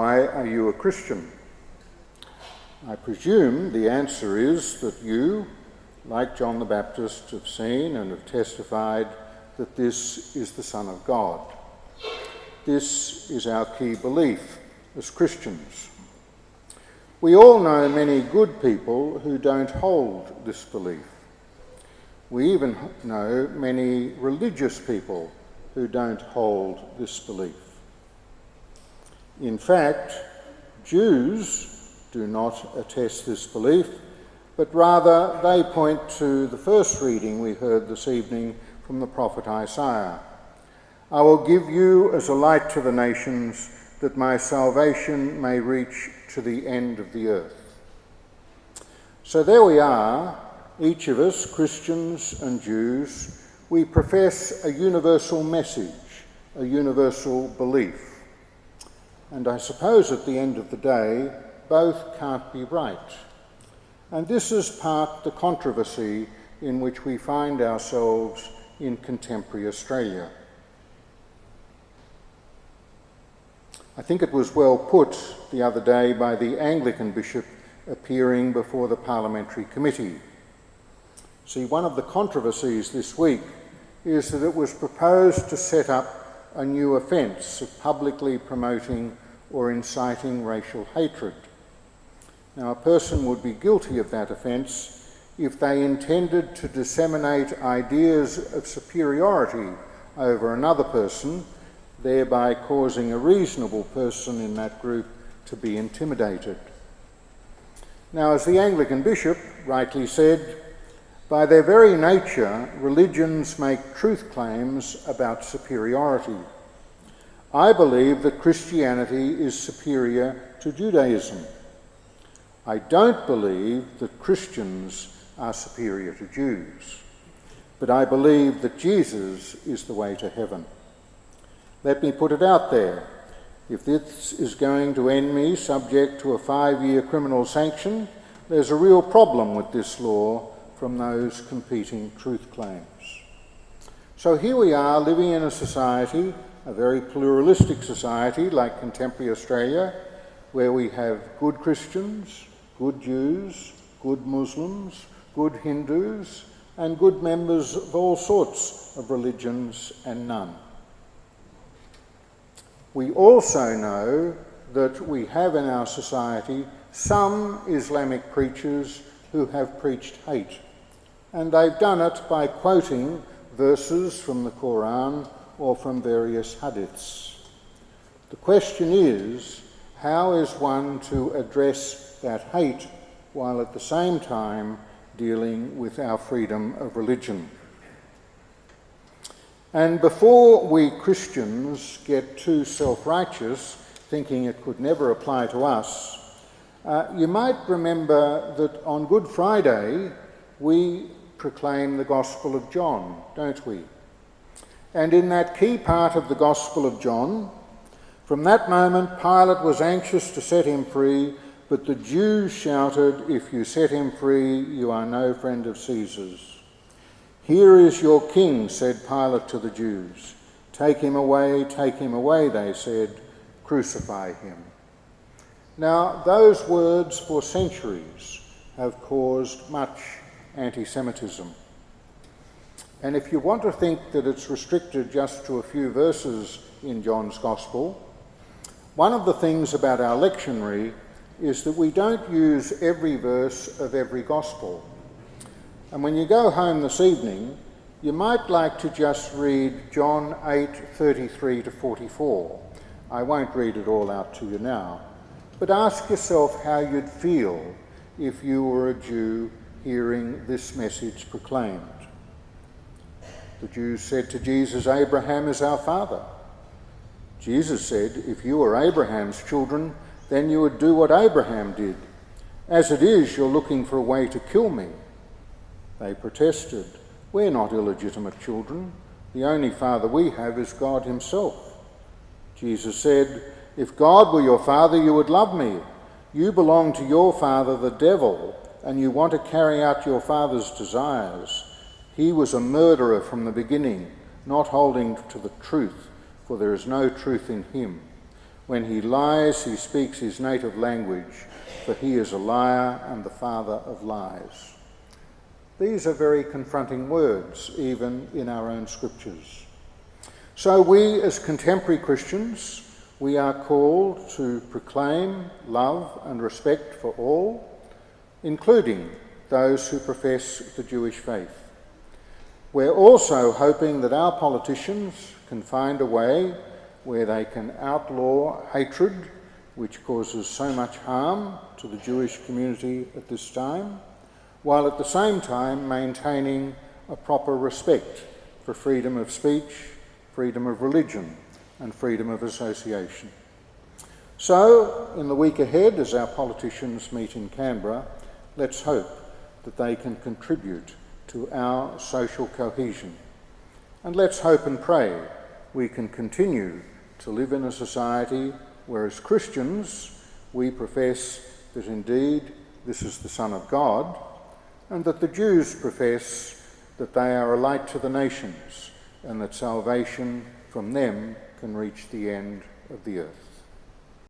Why are you a Christian? I presume the answer is that you, like John the Baptist, have seen and have testified that this is the Son of God. This is our key belief as Christians. We all know many good people who don't hold this belief. We even know many religious people who don't hold this belief. In fact, Jews do not attest this belief, but rather they point to the first reading we heard this evening from the prophet Isaiah. I will give you as a light to the nations, that my salvation may reach to the end of the earth. So there we are, each of us, Christians and Jews, we profess a universal message, a universal belief. And I suppose at the end of the day, both can't be right. And this is part the controversy in which we find ourselves in contemporary Australia. I think it was well put the other day by the Anglican bishop appearing before the parliamentary committee. See, one of the controversies this week is that it was proposed to set up a new offence of publicly promoting or inciting racial hatred. Now, a person would be guilty of that offence if they intended to disseminate ideas of superiority over another person, thereby causing a reasonable person in that group to be intimidated. Now, as the Anglican bishop rightly said, by their very nature, religions make truth claims about superiority. I believe that Christianity is superior to Judaism. I don't believe that Christians are superior to Jews, but I believe that Jesus is the way to heaven. Let me put it out there. If this is going to end me subject to a 5-year criminal sanction, there's a real problem with this law from those competing truth claims. So here we are living in a society, a very pluralistic society like contemporary Australia, where we have good Christians, good Jews, good Muslims, good Hindus, and good members of all sorts of religions and none. We also know that we have in our society some Islamic preachers who have preached hate, and they've done it by quoting verses from the Quran or from various hadiths. The question is, how is one to address that hate while at the same time dealing with our freedom of religion? And before we Christians get too self-righteous, thinking it could never apply to us, you might remember that on Good Friday we proclaim the Gospel of John, don't we? And in that key part of the Gospel of John, from that moment Pilate was anxious to set him free, but the Jews shouted, "If you set him free, you are no friend of Caesar's." "Here is your king," said Pilate to the Jews. Take him away, they said. "Crucify him." Now, those words for centuries have caused much anti-Semitism. And if you want to think that it's restricted just to a few verses in John's Gospel, one of the things about our lectionary is that we don't use every verse of every Gospel. And when you go home this evening, you might like to just read John 8:33 to 44. I won't read it all out to you now, but ask yourself how you'd feel if you were a Jew hearing this message proclaimed. The Jews said to Jesus, "Abraham is our father." Jesus said, "If you were Abraham's children, then you would do what Abraham did. As it is, you're looking for a way to kill me." They protested, "We're not illegitimate children. The only father we have is God himself." Jesus said, "If God were your father, you would love me. You belong to your father, the devil, and you want to carry out your father's desires. He was a murderer from the beginning, not holding to the truth, for there is no truth in him. When he lies, he speaks his native language, for he is a liar and the father of lies. These are very confronting words, even in our own scriptures. So we, as contemporary Christians, we are called to proclaim love and respect for all, including those who profess the Jewish faith. We're also hoping that our politicians can find a way where they can outlaw hatred, which causes so much harm to the Jewish community at this time, while at the same time maintaining a proper respect for freedom of speech, freedom of religion, and freedom of association. So, in the week ahead, as our politicians meet in Canberra, let's hope that they can contribute to our social cohesion. And let's hope and pray we can continue to live in a society where, as Christians, we profess that indeed this is the Son of God, and that the Jews profess that they are a light to the nations, and that salvation from them can reach the end of the earth.